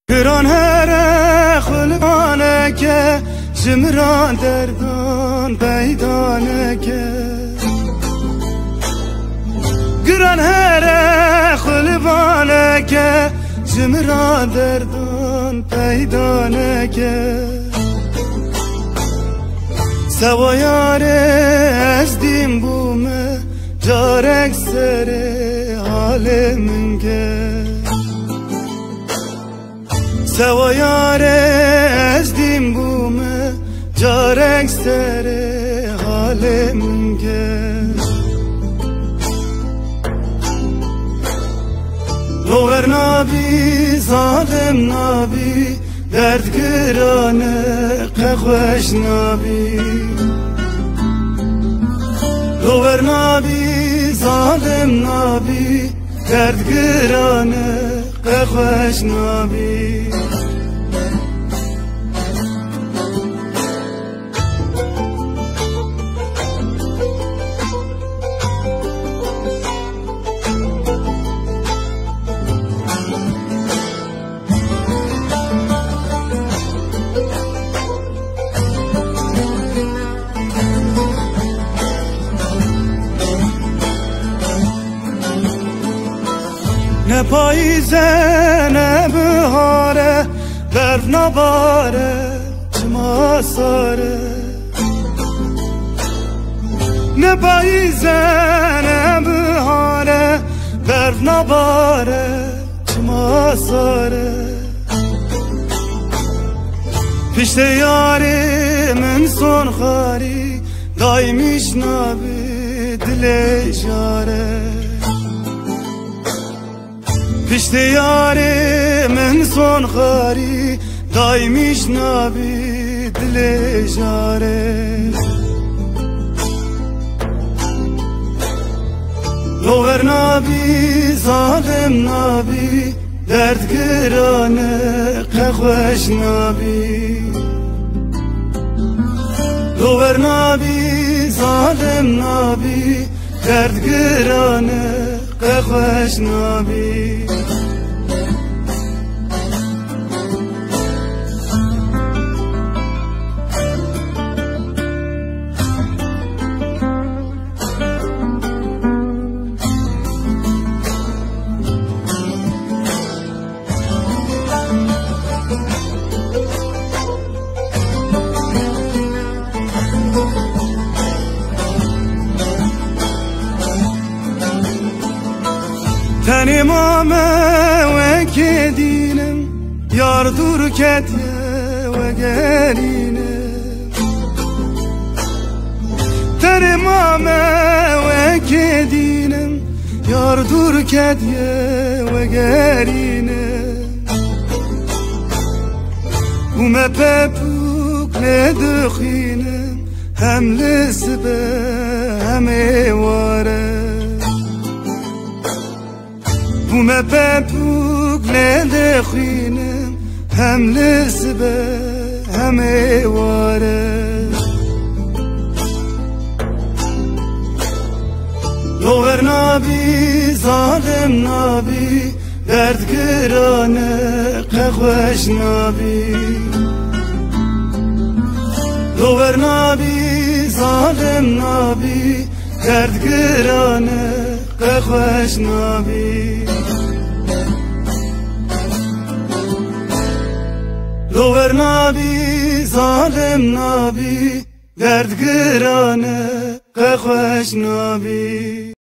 گران هر خلقانه که جمران دردان پیدانه که گران هر خلقانه که جمران دردان پیدانه که سوایاره از دیم بومه جارک سر حال من که سوایاره از دیم بومه جارک سر حال من که روغر نابی ظالم نابی درد گرانه قخوش نابی روغر نابی ظالم نابی درد گرانه قخوش نابی نه پاییزه نه بهاره برف نباره چما ساره نه پاییزه نه بهاره برف نباره چما ساره پیشت یاری من سون خاری دایمیش نابی دل جاره پیشت یاری من سون خاری دایمیش نابی دل جاره روغر نابی ظالم نابی درد گرانه قخوش نابی روغر نابی ظالم نابی درد گرانه قخوش نابی تنی مامه و که دینم یار دور کتیه و گرینم تنی مامه و که دینم یار دور کتیه و گرینم بومه پپوک ندخینم هم لسبه همه واره بومه پپوک ندخینم هم لسبه همه واره روغر نابی ظالم نابی درد گرانه قخوش نابی روغر نابی ظالم نابی درد گرانه قخوش نابی روغر نابی ظالم نابی درد گرانه قخوش نابی